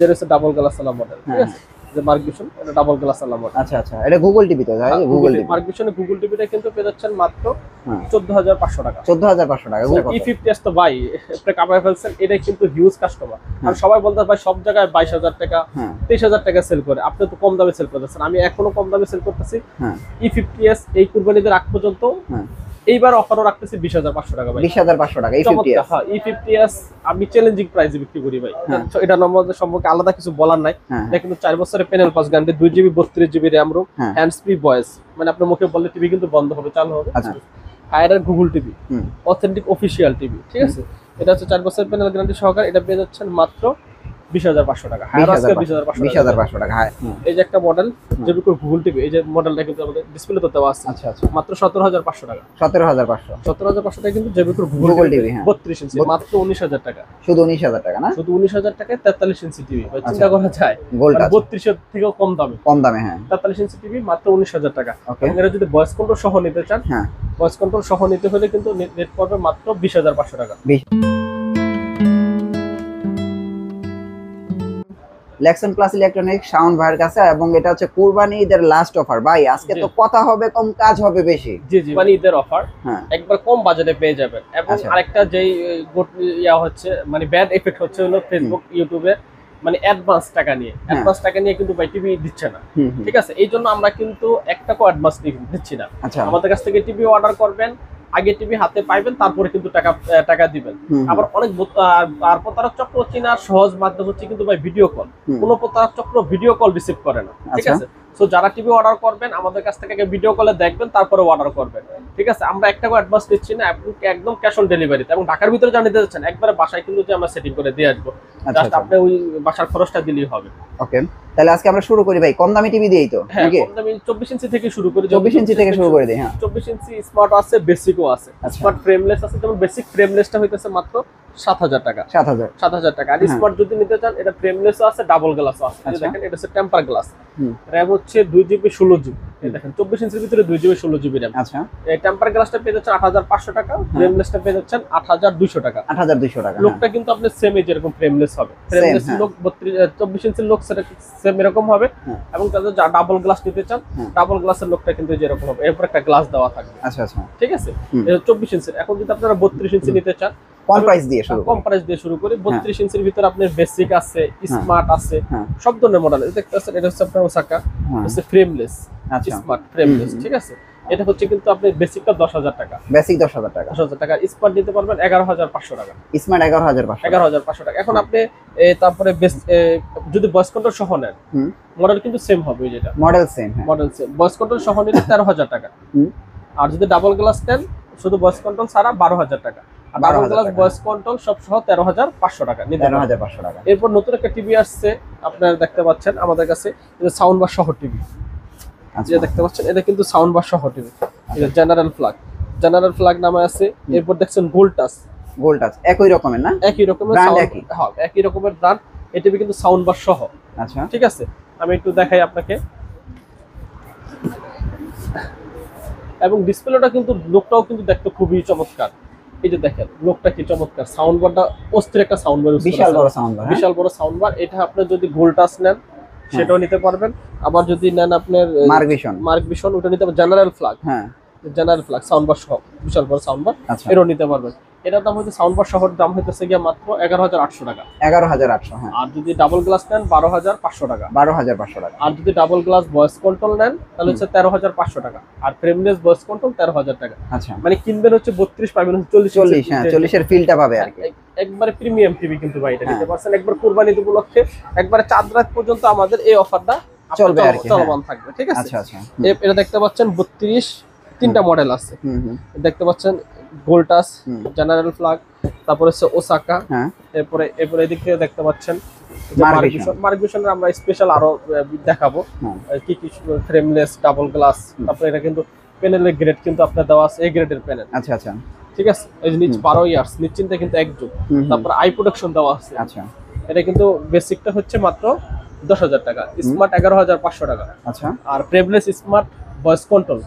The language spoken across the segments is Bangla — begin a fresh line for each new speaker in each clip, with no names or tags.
এর হচ্ছে ডাবল গ্লাস আলা মডেল, ঠিক আছে? যে মার্ক ভিশন এটা ডাবল গ্লাস আলা মডেল।
আচ্ছা আচ্ছা, এটা গুগল টিভি তো ভাই? গুগল টিভি
মার্ক ভিশনে গুগল টিভিটা কিন্তু পেয়ে যাচ্ছেন মাত্র 14500 টাকা।
14500 টাকা।
E50s তো ভাই আপনি কামাই ফেলছেন, এটা কিন্তু হিউজ কাস্টমার। আর সবাই বলতে ভাই সব জায়গায় 22000 টাকা 23000 টাকা সেল করে, আপনি তো কম দামে সেল করতেছেন, আমি এখনো কম দামে সেল করতেছি। E50s এই কুরবানিদের আগ পর্যন্ত এইবার অফারও রাখতেছি 20500 টাকা ভাই।
20500 টাকা E50s।
হ্যাঁ, E50s আমি চ্যালেঞ্জিং প্রাইসে বিক্রি করি ভাই। এটা আমাদের সম্পর্কে আলাদা কিছু বলার নাই। এটা কিন্তু 4 বছরের panel pass guarantee, 2GB 32GB RAM ROM, hands free voice, মানে আপনার মুখে বললে টিভি কিন্তু বন্ধ হবে, চালু হবে। Haier Google TV, authentic official TV, ঠিক আছে? এটা হচ্ছে 4 বছরের প্যানেল গ্যারান্টি সহকারে। এটা পেয়ে যাচ্ছেন মাত্র 20500 টাকা। হায়ার আজকে 20500 টাকা।
হ্যাঁ,
এই যে একটা মডেল যেটা গুগল টিভি, এই যে মডেলটা কিন্তু আমাদের ডিসপ্লেতে দেওয়া আছে।
আচ্ছা আচ্ছা,
মাত্র 17500 টাকা।
17500
টাকা কিন্তু যেবিকুর গুগল টিভি 32 ইঞ্চি মাত্র 19000 টাকা।
শুধু 19000 টাকা না?
শুধু 19000 টাকায় 43 ইঞ্চি টিভি। ভাই চিন্তা করা যায়, 32 এর থেকেও কম দামে। হ্যাঁ, 43 ইঞ্চি টিভি মাত্র 19000 টাকা। আপনারা যদি ভয়েস কন্ট্রোল সহ নিতে চান, ভয়েস কন্ট্রোল সহ নিতে হলে কিন্তু নেট পড়বে মাত্র 20500 টাকা।
লেক্সন প্লাস ইলেকট্রনিক্স শাওন ভাইয়ের কাছে, এবং এটা হচ্ছে কুরবানি ঈদের লাস্ট অফার। ভাই আজকে তো কথা হবে কম, কাজ হবে বেশি।
জি জি, কুরবানি ঈদের অফার একবার কম বাজেটে পেয়ে যাবেন। এবং আরেকটা যেই হচ্ছে মানে ব্যাড এফেক্ট হচ্ছে হলো ফেসবুক ইউটিউবে মানে অ্যাডভান্স টাকা নিয়ে কিন্তু ভাই টিভি দিচ্ছে না, ঠিক আছে? এই জন্য আমরা কিন্তু 1 টাকা অ্যাডভান্স দিচ্ছি না। আমাদের কাছ থেকে টিভি অর্ডার করবেন, আগে টিভি হাতে পাইবেন, তারপরে কিন্তু টাকা দিবেন। আবার অনেক আর প্রতারক চক্র চেনার সহজ মাধ্যম হচ্ছে কিন্তু ভাই ভিডিও কল। কোনো প্রতারক চক্র ভিডিও কল রিসিভ করে না, ঠিক আছে? সো যারা টিভি অর্ডার করবেন আমাদের কাছ থেকে ভিডিও কলে দেখবেন, তারপরে অর্ডার করবেন, ঠিক আছে? আমরা 1 টাকা অ্যাডভান্স দিচ্ছি না, একদম ক্যাশ অন ডেলিভারিতে। এবং ঢাকার ভিতরে জানিয়ে দিতে চাচ্ছেন একবারে বাসায় কিন্তু যে আমরা সেটিং করে দিয়ে আসবো, জাস্ট আপনি ওই বাসার খরচটা দিলেই হবে।
ওকে, তাহলে আজকে আমরা শুরু করি ভাই কম দামি টিভি দিয়েই তো।
হ্যাঁ, কম দামি 24 ইঞ্চি থেকে শুরু করি।
24 ইঞ্চি থেকে শুরু করে দেই। হ্যাঁ,
24 ইঞ্চি স্মার্ট আছে, বেসিকও আছে। স্মার্ট ফ্রেমলেস আছে, যেমন বেসিক ফ্রেমলেসটা হইতেছে মাত্র 7000 টাকা। 7000 টাকা। আর স্মার্ট যদি নিতে চান, এটা ফ্রেমলেসও আছে, ডাবল গ্লাসও আছে। দেখেন এটা হচ্ছে টেম্পার গ্লাস। র‍্যাম হচ্ছে 2GB 16GB। দেখেন 24 ইঞ্চির ভিতরে 2GB 16GB র‍্যাম।
আচ্ছা, এই
টেম্পার গ্লাসটা পেয়ে যাচ্ছেন 8500 টাকা, ফ্রেমলেসটা পেয়ে যাচ্ছেন 8200 টাকা।
8200 টাকা।
লোকটা কিন্তু আপনি সেম এই যেরকম ফ্রেমলেস হবে, ফ্রেমলেস লোক 24 ইঞ্চির লোক সেটা সেম এরকম হবে। এবং তাদের যা ডাবল গ্লাস নিতে চান, ডাবল গ্লাসের লোকটা কিন্তু যেরকম হবে, এরপর একটা গ্লাস দেওয়া থাকবে।
আচ্ছা আচ্ছা,
ঠিক আছে? এটা 24 ইঞ্চির। এখন যদি আপনারা 32 ইঞ্চি নিতে চান,
কম প্রাইস দিয়ে শুরু করি।
32 ইঞ্চির ভিতরে আপনার বেসিক আছে, স্মার্ট আছে, সব ধরনের মডেল। দেখতে পাচ্ছেন এটা হচ্ছে আপনার ওসাকা, হচ্ছে ফ্রেমলেস, স্মার্ট ফ্রেমলেস, ঠিক আছে? এটা হচ্ছে কিন্তু আপনি বেসিকটা 10000 টাকা।
বেসিক 10000 টাকা।
10000 টাকা। স্মার্ট নিতে পারবেন 11500 টাকা।
স্মার্ট 11500
টাকা। এখন আপনি তারপরে যদি ভয়েস কন্ট্রোল সহ নেন, মডেল কিন্তু সেম হবে, যেটা মডেল সেম। ভয়েস কন্ট্রোল সহ নিলে 13000 টাকা। আর যদি ডাবল গ্লাস নেন, শুধু ভয়েস কন্ট্রোল ছাড়া 12000 টাকা। আর ডাবল গ্লাস ভয়েস কন্ট্রোল সব সহ 13500 টাকা।
13500 টাকা।
এরপর নতুন একটা টিভি আসছে, আপনারা দেখতে পাচ্ছেন আমাদের কাছে, এটা সাউন্ড বার সহ টিভি। যে দেখতে পাচ্ছেন এটা কিন্তু সাউন্ড বার সহ টিভি। এটা জেনারেল ফ্ল্যাগ নামে আছে। এরপর দেখছেন গোল্ড টাচ
একই রকমের না?
একই রকমের হ্যাঁ, একই রকমের ব্র্যান্ড। এই টিভি কিন্তু সাউন্ড বার সহ।
আচ্ছা,
ঠিক আছে? আমি একটু দেখাই আপনাকে। এবং ডিসপ্লেটা কিন্তু লোকটাও কিন্তু দেখতে খুবই চমৎকার। এই যে দেখেন লোকটা কি চমৎকার। সাউন্ড বারটা অস্থির একটা সাউন্ড বার, বিশাল বড় সাউন্ড বার। এটা আপনি যদি গোল্ড টাচ নেন সেটাও নিতে পারবেন। আবার যদি নেন আপনার মার্ক ভিশন ওটা নিতে পারবেন। জেনারেল ফ্ল্যাগ সাউন্ড বার সহ বিশাল বড় সাউন্ড বার, এটাও নিতে পারবেন। এটার দাম হচ্ছে সাউন্ড বার সহ দাম হইতেছে গিয়ে মাত্র 11800 টাকা।
11800। হ্যাঁ,
আর যদি ডাবল গ্লাস নেন 12500 টাকা।
12500 টাকা।
আর যদি ডাবল গ্লাস ভয়েস কন্ট্রোল নেন তাহলে হচ্ছে 13500 টাকা। আর ফ্রেমলেস ভয়েস কন্ট্রোল 13000 টাকা।
আচ্ছা,
মানে কিনবেন হচ্ছে 32, পাবেন হচ্ছে 40।
হ্যাঁ, 40 এর ফিলটা পাবে আর কি।
একবারে প্রিমিয়াম টিভি কিন্তু ভাই এটা নিতে পারছেন। একবার কুরবানি উপলক্ষে একবারে চাঁদ রাত পর্যন্ত আমাদের এই অফারটা চলবে আর কি, চলমান থাকবে। ঠিক আছে?
আচ্ছা আচ্ছা,
এটা দেখতে পাচ্ছেন 32 তিনটা মডেল আছে। দেখতে পাচ্ছেন গোল্ড টাচ, জেনারেল ফ্ল্যাগ, তারপরে হচ্ছে ওসাকা। এরপরে এদিক থেকে দেখতে পাচ্ছেন মার্ক ভিশনের আমরা স্পেশাল আরো দেখাবো কি কি ফ্রেমলেস, ডাবল গ্লাস। তারপরে এটা কিন্তু প্যানেলের গ্রেড কিন্তু আপনার দেওয়া আছে, এ গ্রেডের প্যানেল।
আচ্ছা আচ্ছা,
ঠিক আছে? এই যে নিচ 12 ইয়ার্স, নিশ্চিন্তে কিন্তু এক যুগ। তারপর আই প্রোটেকশন দেওয়া আছে।
আচ্ছা,
এটা কিন্তু বেসিকটা হচ্ছে মাত্র 10000 টাকা। স্মার্ট 11500 টাকা।
আচ্ছা,
আর ফ্রেমলেস স্মার্ট ভয়েস কন্ট্রোল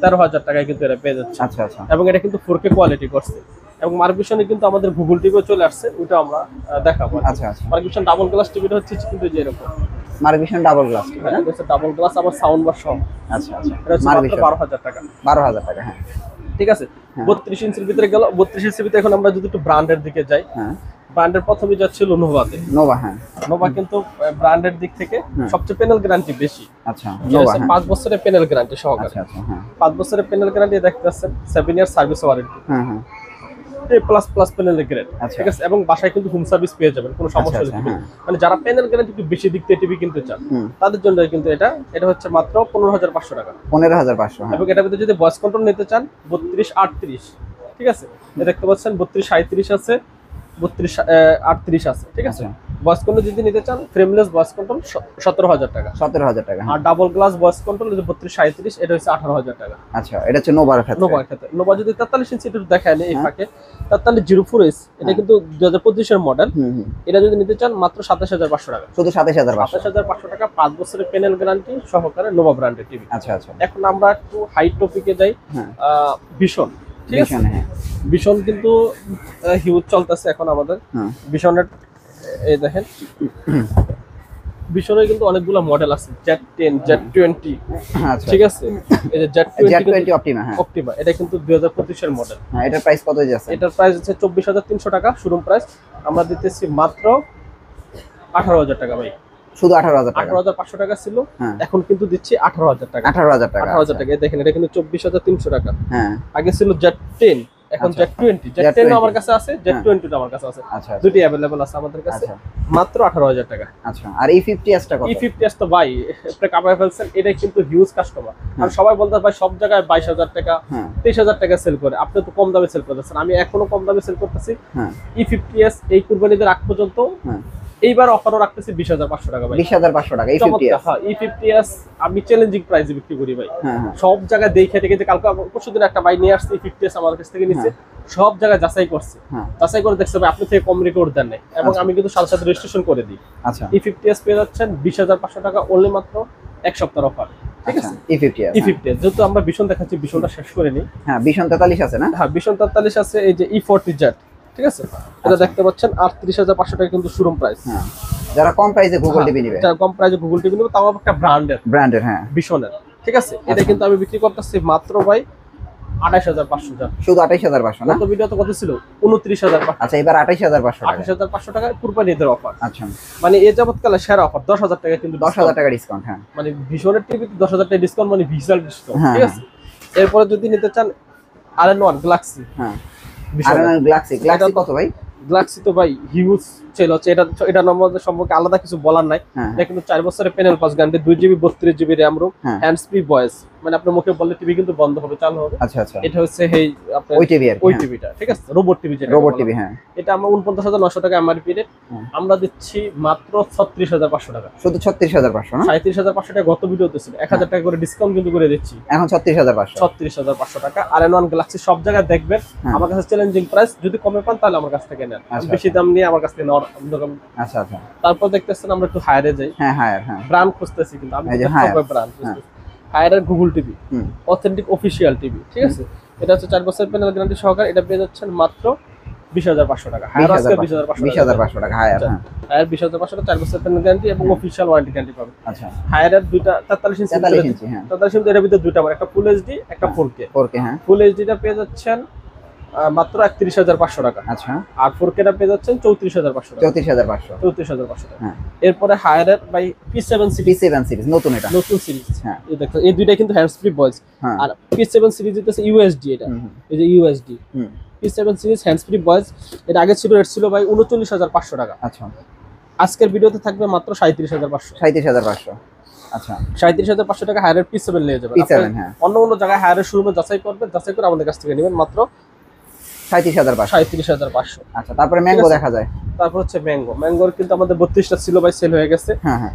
13000 টাকায় কিন্তু এটা পেয়ে যাচ্ছে।
আচ্ছা আচ্ছা,
এবং এটা কিন্তু 4K কোয়ালিটি করছে। এবং মার্কভিশনে কিন্তু আমাদের গুগল টিভিও চলে আসছে, ওটা আমরা দেখাবো।
আচ্ছা আচ্ছা,
মার্কভিশন ডাবল গ্লাস টিভিটা হচ্ছে কিন্তু যে এরকম
মার্কভিশন ডাবল গ্লাস,
এটা হচ্ছে ডাবল গ্লাস, আবার সাউন্ড বার সহ।
আচ্ছা আচ্ছা,
এটা হচ্ছে মাত্র 12,000 টাকা।
12,000 টাকা, হ্যাঁ
ঠিক আছে। 32 ইঞ্চির ভিতরে গেল। 32 ইঞ্চির ভিতরে এখন আমরা যদি একটু ব্র্যান্ডের দিকে যাই,
হ্যাঁ
ব্র্যান্ডের প্রথমে যাচ্ছিল নোভাতে।
নোভা, হ্যাঁ
নোভা কিন্তু ব্র্যান্ডের দিক থেকে সবচেয়ে প্যানেল গ্যারান্টি বেশি।
আচ্ছা, নোভা
5 বছরের প্যানেল গ্যারান্টি সহকারে।
আচ্ছা আচ্ছা, হ্যাঁ
5 বছরের প্যানেল গ্যারান্টি দেখতে পাচ্ছেন, 7 ইয়ার সার্ভিস ওয়ারেন্টি,
হ্যাঁ হ্যাঁ,
প্লাস প্যানেলের গ্রেড। ঠিক আছে, এবং বাসায় কিন্তু হোম সার্ভিস পেয়ে যাবেন, কোনো সমস্যা নেই। মানে যারা প্যানেল গ্যারান্টি একটু বেশি দিক থেকে টিভি কিনতে চান তাদের জন্য কিন্তু এটা হচ্ছে মাত্র 15,500 টাকা।
15,500,
এবং এটার ভিতরে যদি ভয়েস কন্ট্রোল নিতে চান 32 38, ঠিক আছে, এটা দেখতে পাচ্ছেন 32 37 আছে, 32 38 আছে। ঠিক আছে, ভয়েস কন্ট্রোল যদি নিতে চান ফ্রেমলেস ভয়েস কন্ট্রোল 17,000 টাকা।
17,000 টাকা,
আর ডাবল গ্লাস ভয়েস কন্ট্রোল 32 37 এটা হচ্ছে 18,000 টাকা।
আচ্ছা, এটা হচ্ছে নোভার ক্ষেত্রে।
নোভার ক্ষেত্রে নোভা যদি 43 ইঞ্চি একটু দেখায় এই ফাঁকে, 43 04S, এটা কিন্তু 2025 এর মডেল। এটা যদি নিতে চান মাত্র 27,500 টাকা।
শুধু 27,500,
27,500 টাকা, 5 বছরের প্যানেল গ্যারান্টি সহকারে নোভা ব্র্যান্ডের টিভি।
আচ্ছা আচ্ছা,
এখন আমরা একটু হাই টপিকে যাই। ভিশন, ঠিক আছে, ভিশন কিন্তু হিউজ চলতেছে এখন আমাদের। ভিশনের এই দেখেন, ভিশনের কিন্তু অনেকগুলো মডেল আছে, Z10, Z20, ঠিক আছে, এই যে Z20
অপটিমা, হ্যাঁ
অপটিমা, এটা কিন্তু 2025 এর মডেল।
হ্যাঁ, এটার প্রাইস কত যাচ্ছে?
এটার প্রাইস হচ্ছে 24,300 টাকা শোরুম প্রাইস, আমরা দিতেছি মাত্র 18,000 টাকা ভাই।
শুধু 18,000 টাকা,
18,500 টাকা ছিল, এখন কিন্তু দিচ্ছি 18,000 টাকা।
18,000 টাকা,
18,000 টাকা। দেখেন এটা কিন্তু 24,300 টাকা।
হ্যাঁ,
আগে ছিল Z10, এখন Z20 আমার কাছে আছে, Z20 আমার কাছে আছে।
আচ্ছা,
দুটি अवेलेबल আছে আমাদের কাছে, মাত্র 18,000 টাকা।
আচ্ছা, আর E50s টা কত?
E50s তো ভাই আপনি কাপায় ফেলছেন, এটা কিন্তু হিউজ কাস্টমার। আর সবাই বলতে ভাই সব জায়গায় 22,000 টাকা 23,000 টাকা সেল করে, আপনি তো কম দামে সেল করতেছেন, আমি এখনো কম দামে সেল করতেছি। E50s এই কুরবানিদের আগ পর্যন্ত এইবার অফারও রাখতেছি 20,500 টাকা ভাই।
20,500 টাকা E50s।
হ্যাঁ, E50s আমি চ্যালেঞ্জিং প্রাইসে বিক্রি করি ভাই। সব জায়গায় দেখে যে কালকে পরশুদিন একটা ভাই নিয়ে আসছে E50s আমার কাছ থেকে নিচ্ছে, সব জায়গায় যাচাই করছে, যাচাই করে দেখছে ভাই আপনি থেকে কম রেকর্ড দেন নাই, এবং আমি কিন্তু সাথে সাথে রেজিস্ট্রেশন করে দিই।
আচ্ছা,
E50s পেয়ে যাচ্ছেন 20,500 টাকা অনলি, মাত্র এক সপ্তাহের অফার। ঠিক আছে, E50s যেহেতু আমরা ভীষণ দেখাচ্ছি, ভীষণটা শেষ করে নিই।
হ্যাঁ, ভীষণ 43 আছে না?
হ্যাঁ, ভীষণ 43 আছে। এই যে E40Z, ঠিক আছে, এটা দেখতে পাচ্ছেন 38,500 টাকা কিন্তু শোরুম প্রাইস।
হ্যাঁ, যারা কম প্রাইসে গুগল টিভি নেবে,
যারা কম প্রাইসে গুগল টিভি নেবে, তাও একটা ব্র্যান্ডের, হ্যাঁ ভীষণের। ঠিক আছে, এটা কিন্তু আমি বিক্রি করতেছি মাত্র ভাই 28,500 টাকা।
শুধু 28,500 না?
গত ভিডিওতে কত ছিল? 29,500।
আচ্ছা, এবার 28,500 টাকা।
28,500 টাকা কুরবানিদের অফার।
আচ্ছা,
মানে এই যাবতকালে সেরা অফার 10,000 টাকা কিন্তু
10,000 টাকা ডিসকাউন্ট। হ্যাঁ,
মানে ভীষণের টিভিতে 10,000 টাকা ডিসকাউন্ট, মানে বিশাল ডিসকাউন্ট। ঠিক আছে, এরপরে যদি নিতে চান All-in-One গ্যালাক্সি।
হ্যাঁ, All-in-One গ্যালাক্সি কত ভাই?
গ্যালাক্সি তো ভাই হিউজ সেল হচ্ছে, এটা নম্বর সম্পর্কে আলাদা কিছু বলার নাই। এটা কিন্তু 4 বছরের panel pass guarantee, 2GB 32GB RAM ROM, hand free voice, মানে আপনার মুখে বললে টিভি কিন্তু বন্ধ হবে, চালু হবে।
আচ্ছা আচ্ছা,
এটা হচ্ছে এই আপনার ওই টিভিটা, ঠিক আছে, রোবট টিভি, যেটা
রোবট টিভি। হ্যাঁ,
এটা আমরা 49,900 টাকা এমআরপি রেট, আমরা দিচ্ছি মাত্র 36,500 টাকা।
শুধু 36,500 না?
37,500 টাকা গত ভিডিওতে ছিল, 1,000 টাকা করে ডিসকাউন্ট কিন্তু করে দিচ্ছি,
এখন 36,500।
36,500 টাকা। All-in-One গ্যালাক্সি সব জায়গায় দেখবেন, আমার কাছে চ্যালেঞ্জিং প্রাইস, যদি কমে পান তাহলে আমার কাছ থেকে নেন, বেশি দাম নিয়ে আমার কাছ থেকে নেওয়ার।
আচ্ছা আচ্ছা,
তারপর দেখতেছেন আমরা একটু হায়ারে যাই।
হ্যাঁ, হায়ার, হ্যাঁ,
ব্র্যান্ড খুঁজতেছি, কিন্তু আমি ব্র্যান্ড খুঁজতেছি। হায়ারের Google TV, authentic official TV, ঠিক আছে, এটা হচ্ছে 4 বছরের প্যানেল গ্যারান্টি সহকারে, এটা পেয়ে যাচ্ছেন মাত্র 20,500 টাকা। হায়ার আজকে
20,500 টাকা হায়ার। হ্যাঁ,
হায়ার 20,500 টাকা, 4 বছরের প্যানেল গ্যারান্টি এবং অফিশিয়াল ওয়ারেন্টি গ্যারান্টি পাবেন।
আচ্ছা,
হায়ারের দুইটা 43 ইঞ্চি,
43 ইঞ্চি, হ্যাঁ
43 ইঞ্চি, এর ভিতরে দুইটা, একটা ফুল এইচডি, একটা 4K।
4K, হ্যাঁ,
ফুল এইচডিটা পেয়ে যাচ্ছেন মাত্র 31,500 টাকা।
আচ্ছা,
আর 4Kটা পেয়ে যাচ্ছেন 34,500 টাকা।
34,500।
হ্যাঁ, এরপরে হায়ারের বাই P7
সিরিজ নতুন, এটা
নতুন সিরিজ।
হ্যাঁ,
এই দেখো, এই দুইটা কিন্তু হ্যান্ডস ফ্রি ভয়েস। আর P7 সিরিজ হচ্ছে ইউএসডি, এটা এই যে USD P7 series hands free voice, এটা আগে ছিল রেট ছিল ভাই 39,500 টাকা।
আচ্ছা,
আজকের ভিডিওতে থাকবে মাত্র 37,500।
37,500। আচ্ছা,
37,500 টাকা হায়ারের P7 নিয়ে যাবেন।
হ্যাঁ,
অন্য জায়গায় হায়ারের শোরুমে যাচাই করবেন, যাচাই করে আমাদের কাছ থেকে নেবেন মাত্র
37,500। আচ্ছা, তারপরে ম্যাঙ্গো দেখা যায়।
তারপর হচ্ছে ম্যাঙ্গোর কিন্তু আমাদের 32টা ছিল ভাই, সেল হয়ে গেছে।
হ্যাঁ হ্যাঁ,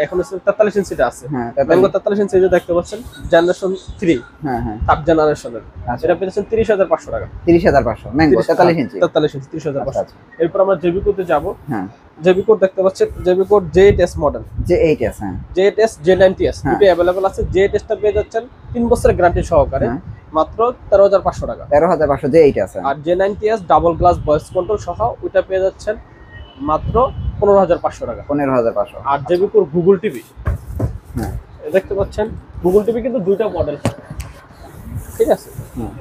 এখন হচ্ছে 43 ইঞ্চিটা আছে।
হ্যাঁ,
ম্যাঙ্গো 43 ইঞ্চি যে দেখতে পাচ্ছেন, জেনারেশন 3।
হ্যাঁ হ্যাঁ,
থার্ড জেনারেশনের। এটা পেয়েছেন 30,500 টাকা।
30,500 ম্যাঙ্গো 43 ইঞ্চি।
43 ইঞ্চি 30,500। এরপর আমরা জেবিকোতে যাব।
হ্যাঁ,
জেবিকোর দেখতে পাচ্ছেন, জেবিকোর J8s মডেল,
J8s, হ্যাঁ,
J8s J90s দুটো अवेलेबल আছে। J8s টা পেয়ে যাচ্ছেন 3 বছরের গ্যারান্টি সহকারে, মাত্র 13,500 টাকা।
13,500 যে এইটা আছে।
আর J90s double glass voice control সহ ওইটা পেয়ে যাচ্ছেন মাত্র 15,500 টাকা।
15,500।
আর জেবিকোর গুগল টিভি,
হ্যাঁ
দেখতে পাচ্ছেন গুগল টিভি কিন্তু দুইটা মডেল, ঠিক আছে।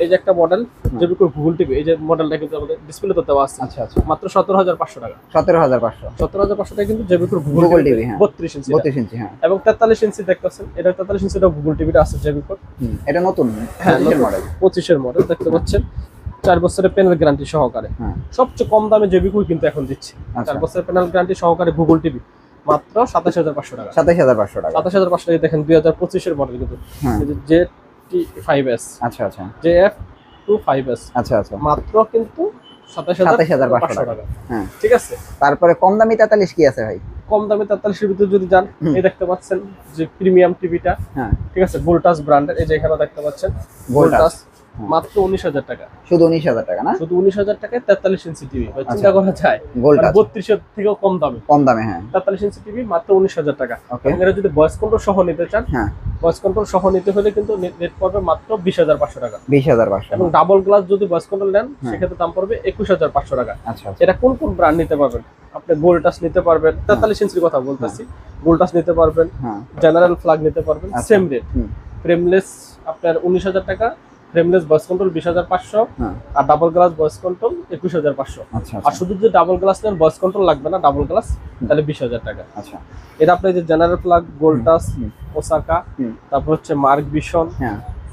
এই যে একটা মডেল জেবিকোর গুগল টিভি, এই যে মডেলটা কিন্তু আমাদের ডিসপ্লেতে দেওয়া আছে।
আচ্ছা আচ্ছা,
মাত্র 17,500 টাকা।
17,500।
17,500 টাকা কিন্তু জেবিকোর গুগল
টিভি, হ্যাঁ
32 ইঞ্চি।
32 ইঞ্চি, হ্যাঁ।
এবং 43 ইঞ্চি দেখতেছেন, এটা 43 ইঞ্চিটা গুগল টিভিটা আছে জেবিকোর।
এটা নতুন,
হ্যাঁ
25 এর মডেল।
25 এর মডেল দেখতে পাচ্ছেন, 4 বছরের প্যানেল গ্যারান্টি সহকারে। সবচেয়ে কম দামে জেবিকো কিন্তু এখন দিচ্ছে 4 বছরের প্যানেল গ্যারান্টি সহকারে গুগল টিভি মাত্র 27,500 টাকা।
27,500 টাকা।
27,500 টাকা দেখেন 2025 এর মডেল কিন্তু। এই যে JT5S,
আচ্ছা আচ্ছা,
JF25S,
আচ্ছা আচ্ছা,
মাত্র কিন্তু 27,500 টাকা।
হ্যাঁ
ঠিক আছে।
তারপরে কম দামি 43 কি আছে ভাই?
কম দামে 43 এর ভিতরে যদি যান, এই দেখতে পাচ্ছেন যে প্রিমিয়াম টিভিটা,
হ্যাঁ
ঠিক আছে, ভোল্টাস ব্র্যান্ডের। এই যে এখানে দেখতে পাচ্ছেন ভোল্টাস, মাত্র 19,000 টাকা।
শুধু 19,000 টাকা না?
শুধু 19,000 টাকায় 43 ইঞ্চি টিভি। চিন্তা করা যায়, 32 এর থেকেও কম দামে।
কম দামে, হ্যাঁ।
43 ইঞ্চি টিভি মাত্র 19,000 টাকা।
ওকে।
এরা যদি ভয়েস কন্ট্রোল সহ নিতে চান,
হ্যাঁ
ভয়েস কন্ট্রোল সহ নিতে হলে কিন্তু নেট পড়বে মাত্র 20,500 টাকা।
20,500।
এবং ডাবল গ্লাস যদি ভয়েস কন্ট্রোল নেন, সেক্ষেত্রে দাম পড়বে 21,500 টাকা।
আচ্ছা,
এটা কোন কোন ব্র্যান্ড নিতে পারবেন? আপনি গোল্ডটাস নিতে পারবেন, 43 ইঞ্চির কথা বলতেছি, গোল্ডটাস নিতে পারবেন, জেনারেল ফ্ল্যাগ নিতে পারবেন, সেম রেট। ফ্রেমলেস আপনার 19,000 টাকা, ফ্রেমলেস ভয়েস কন্ট্রোল 20,500, আর ডাবল গ্লাস ভয়েস কন্ট্রোল 21,500। আর শুধু যদি ডাবল গ্লাস নেন, ভয়েস কন্ট্রোল লাগবে না, ডাবল গ্লাস, তাহলে 20,000 টাকা।
আচ্ছা,
এটা আপনি যে জেনারেল ফ্ল্যাগ, গোল্ডটাস, ওসাকা, তারপর হচ্ছে মার্ক ভিশন,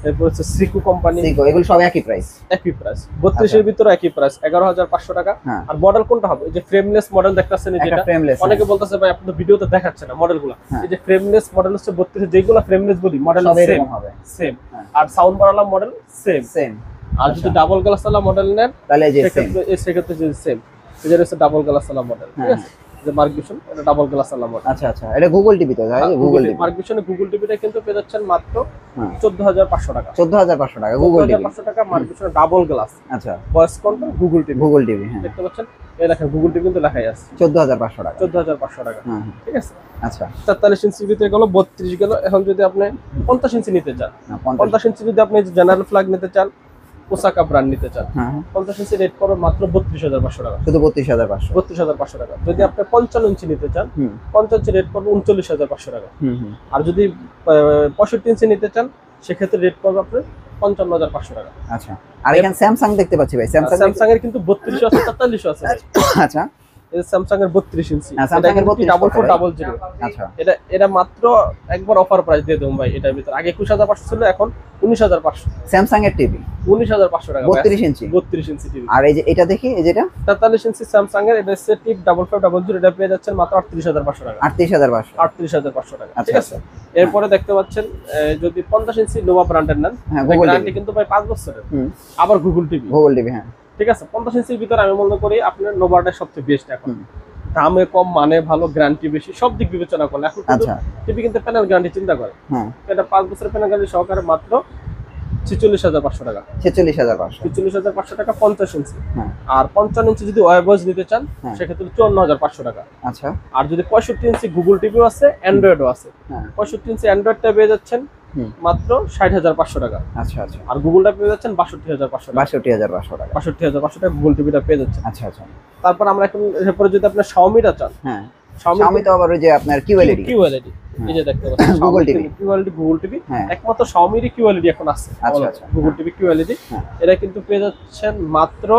এরপর হচ্ছে সিকু কোম্পানি,
এগুলো সব একই প্রাইস।
একই প্রাইস 32 এর ভিতরে একই প্রাইস 11,500 টাকা। আর মডেল কোনটা হবে? এই যে ফ্রেমলেস মডেল দেখতেছেন, যেটা অনেকে বলতেছে ভাই আপনি তো ভিডিওতে দেখাচ্ছেন না মডেলগুলো। এই যে ফ্রেমলেস মডেল হচ্ছে 32, যেগুলো ফ্রেমলেস বলি মডেল সেম হবে, সেম। আর সাউন্ড বাড়ালা মডেল সেম, সেম। আর যদি ডাবল গ্লাস वाला মডেল নেন, তাহলে এই যে সেক্ষেত্রে যে সেম, এই যে হচ্ছে ডাবল গ্লাস वाला মডেল, ঠিক আছে। যে মার্ক ভিশন, এটা ডাবল গ্লাস वाला মডেল।
আচ্ছা আচ্ছা, এটা গুগল টিভি তো, তাই গুগল টিভি।
মার্ক ভিশনে গুগল টিভিটা কিন্তু পেয়ে যাচ্ছেন মাত্র 14,500 টাকা।
14,500 টাকা গুগল টিভি।
14,500 টাকা মার্ক ভিশনে ডাবল গ্লাস।
আচ্ছা,
voice control Google TV,
Google TV, হ্যাঁ
দেখতে পাচ্ছেন, এই দেখেন গুগল টিভি কিন্তু লেখাই আছে
14,500 টাকা।
14,500 টাকা, ঠিক আছে।
আচ্ছা,
43 ইঞ্চির ভিতরে গেল, 32 গেল। এখন যদি আপনি 50 ইঞ্চি নিতে চান, 50 ইঞ্চি যদি আপনি জেনারেল ফ্ল্যাগ নিতে চান, ওসাকা ব্র্যান্ড নিতে চান, 50 ইঞ্চি রেট পড়বে মাত্র 32,500 টাকা।
শুধু 32,500।
32,500 টাকা। যদি আপনি 55 ইঞ্চি নিতে চান, 50 ইঞ্চি রেট পড়বে 39,500 টাকা। আর যদি 65 ইঞ্চি নিতে চান, সেক্ষেত্রে রেট পড়বে আপনার 55,500 টাকা।
আচ্ছা, আর এখানে স্যামসাং দেখতে পাচ্ছি ভাই।
স্যামসাং এর কিন্তু 32 আছে, 43 আছে।
আচ্ছা,
এই স্যামসাং এর 32 ইঞ্চি,
স্যামসাং এর
4400।
আচ্ছা,
এটা মাত্র একবার অফার প্রাইস দিয়ে দেব ভাই। এটার ভিতরে আগে 21,500 ছিল, এখন 19,500।
স্যামসাং এর টিভি
19,500 টাকা,
32 ইঞ্চি।
32 ইঞ্চি টিভি।
আর এই যে এটা দেখি, এই যেটা
43 ইঞ্চি স্যামসাং এর, এটা হচ্ছে টিপ 5500, এটা পেয়ে যাচ্ছেন মাত্র 38,500 টাকা।
38,500।
38,500 টাকা, ঠিক আছে। এরপরে দেখতে পাচ্ছেন যদি 50 ইঞ্চি নোভা ব্র্যান্ডের নেন, গ্যারান্টি কিন্তু ভাই 5 বছরের। আবার গুগল টিভি,
গুগল টিভি, হ্যাঁ
ঠিক আছে। 50 ইঞ্চির ভিতরে আমি মনে করি আপনার নোভাটা সবচেয়ে বেস্ট এখন। দামে কম, মানে ভালো, গ্যারান্টি বেশি, সব দিক বিবেচনা করলে এখন টিভি কিন্তু প্যানেল গ্যারান্টি চিন্তা করে। এটা 5 বছরের প্যানেল গ্যারান্টি সহকারে মাত্র 46,500 টাকা। 46,500 টাকা 50 ইঞ্চি। আর 55 ইঞ্চি যদি ওয়েবস নিতে চান, সেক্ষেত্রে 54,500 টাকা।
আচ্ছা, আর
যদি 65 ইঞ্চি গুগল টিভিও আছে, অ্যান্ড্রয়েডও আছে, 65 ইঞ্চি অ্যান্ড্রয়েডটা পেয়ে যাচ্ছেন মাত্র 60,500 টাকা।
আচ্ছা আচ্ছা,
আর গুগলটা পেয়ে যাচ্ছেন 62,500 টাকা।
62,500 টাকা,
62,500 টাকা গুগল টিভিটা পেয়ে যাচ্ছেন।
আচ্ছা আচ্ছা।
তারপর আমরা এখন এরপরে যদি আপনি শাওমিটা চান,
হ্যাঁ শাওমি তো আবার ওই যে আপনার কিউএলইডি,
এই যে দেখতে পাচ্ছেন
গুগল টিভি,
গুগল টিভি একমাত্র শাওমিরই কিউএলইডি এখন আছে।
আচ্ছা আচ্ছা,
গুগল টিভি কিউএলইডি, এটা কিন্তু পেয়ে যাচ্ছেন মাত্র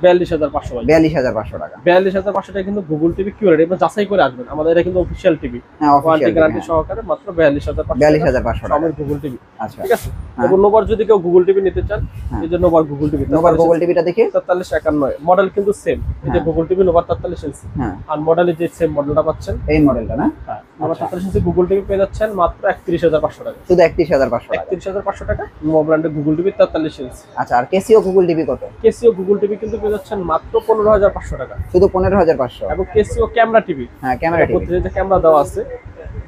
42,500 টাকা।
42,500 টাকা,
42,500 টাকা কিন্তু গুগল টিভি কিউএলইডি। আপনি যাচাই করে আসবেন, আমাদের এটা কিন্তু অফিশিয়াল টিভি, ওয়ারেন্টি গ্যারান্টি সহকারে মাত্র 42,500 টাকা শাওমির গুগল টিভি। আচ্ছা, ঠিক আছে। এবং নোভার যদি কেউ গুগল টিভি নিতে চান, এই যে নোভার গুগল টিভি,
নোভার গুগল টিভিটা দেখি
4351, মডেল কিন্তু সেম। এই যে গুগল টিভি নোভার 43 ইঞ্চি, আর মডেলে যে সেম মডেলটা পাচ্ছেন,
এই মডেলটা না,
হ্যাঁ নোভার 43 ইঞ্চি গুগল টিভি পেয়ে যাচ্ছেন মাত্র 31,500 টাকা।
শুধু 31,500 টাকা,
31,500 টাকা নোভা ব্র্যান্ডের গুগল টিভি 43 ইঞ্চি।
আচ্ছা, আর কেসিও গুগল টিভি কত?
কেসিও গুগল টিভি কিন্তু পেয়ে যাচ্ছেন মাত্র 15,500 টাকা।
শুধু 15,500।
এবং কেসিও ক্যামেরা টিভি,
হ্যাঁ ক্যামেরা টিভি,
যে ক্যামেরা দেওয়া আছে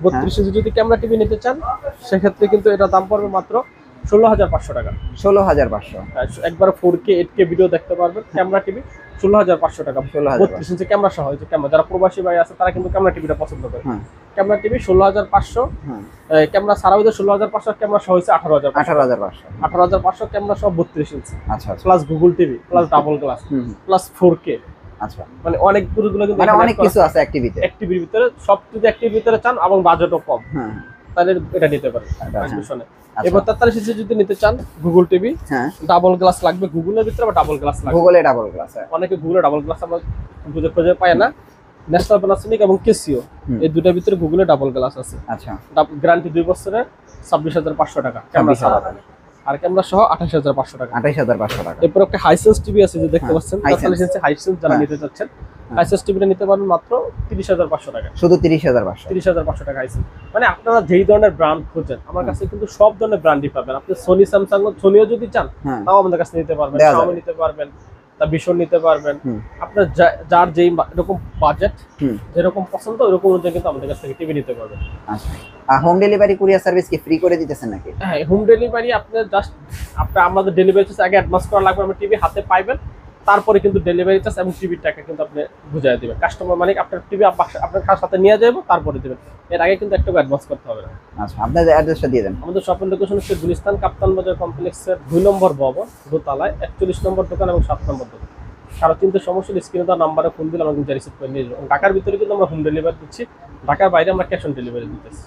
32 ইঞ্চি যদি ক্যামেরা টিভি নিতে চান, সেক্ষেত্রে কিন্তু এটা দাম পড়বে মাত্র 16,500 টাকা।
16,500,
একবার 4K 8K ভিডিও দেখতে পারবেন। ক্যামেরা টিভি 16,500 টাকা, 32 ইঞ্চি ক্যামেরা সহ। যে ক্যামেরা, যারা প্রবাসী ভাই আছে তারা কিন্তু ক্যামেরা টিভিটা পছন্দ করে। ক্যামেরা টিভি 16,500, ক্যামেরা ছাড়াও 16,500, ক্যামেরা সহ হচ্ছে 18,500, 18,500 ক্যামেরা সহ 32 ইঞ্চি,
আচ্ছা
plus Google TV, plus double glass, plus 4K।
আচ্ছা,
মানে অনেকগুলো কিন্তু
মানে অনেক কিছু আছে অ্যাক্টিভিটি,
অ্যাক্টিভিটির ভিতরে। সব যদি অ্যাক্টিভিটির ভিতরে চান এবং বাজেটও কম, তাহলে এটা নিতে পারেন সমস্যা এবার 43 ইঞ্চি যদি নিতে চান গুগল টিভি, ডাবল গ্লাস লাগবে গুগলের ভিতরে বা ডাবল গ্লাস লাগবে।
গুগলে ডাবল গ্লাস,
অনেকে গুগলে ডাবল গ্লাস আমরা খুঁজে পায় না। ন্যাশনাল প্যানাসোনিক এবং কেসিও এই দুটার ভিতরে গুগলে ডাবল গ্লাস আছে।
আচ্ছা,
গ্যারান্টি 2 বছরের 26,500 টাকা ক্যামেরা সহ, আর ক্যামেরা সহ 28,500 টাকা।
28,500 টাকা।
এরপর একটা হাইসেন্স টিভি আছে যে দেখতে পাচ্ছেন, 43 ইঞ্চি হাইসেন্স যারা নিতে চাচ্ছেন, হাইসেন্স টিভিটা নিতে পারেন মাত্র 30,500 টাকা।
শুধু 30,500?
30,500 টাকা হাইসেন্স। মানে আপনারা যেই ধরনের ব্র্যান্ড খোঁজেন আমার কাছে কিন্তু সব ধরনের ব্র্যান্ডই পাবেন। আপনি সোনি, স্যামসাং, সোনিও যদি চান তাও আমাদের কাছে নিতে পারবেন, শাওমি নিতে পারবেন, তা ভীষণ নিতে পারবেন। আপনার যার যেই এরকম বাজেট, যেরকম পছন্দ ওরকম অনুযায়ী কিন্তু আমাদের কাছ থেকে টিভি নিতে পারবেন।
আচ্ছা, হোম ডেলিভারি কুরিয়ার সার্ভিস কি ফ্রি করে দিতেছেন নাকি?
হ্যাঁ, হোম ডেলিভারি আপনার জাস্ট আমাদের ডেলিভারি চার্জ আগে অ্যাডভান্স করা লাগবে, আমরা টিভি হাতে পাইবেন, তারপরে কিন্তু ডেলিভারি চার্জ এবং টিভির টাকা কিন্তু আপনি বুঝাই দিবেন। কাস্টমার মানে আপনার টিভি আপনার সাথে নিয়ে যাবো, তারপরে দিবেন, এর আগে কিন্তু একটা অ্যাডভান্স করতে হবে না।
আচ্ছা, আপনাদের অ্যাড্রেসটা দিয়ে দেন।
আমাদের শপিং লোকেশন হচ্ছে গুলিস্তান কাপ্তান বাজার কমপ্লেক্সের 2 নম্বর ভবন, দোতলায় 41 নম্বর দোকান এবং 7 নম্বর দোকান। কারো চিন্তা সমস্যা স্ক্রিনে তার নাম্বারে ফোন দিলে আমরা কিন্তু রিসিভ করে নিয়ে যাবো। ঢাকার ভিতরে কিন্তু আমরা হোম ডেলিভারি দিচ্ছি, ঢাকার বাইরে আমরা ক্যাশ অন ডেলিভারি দিতেছি।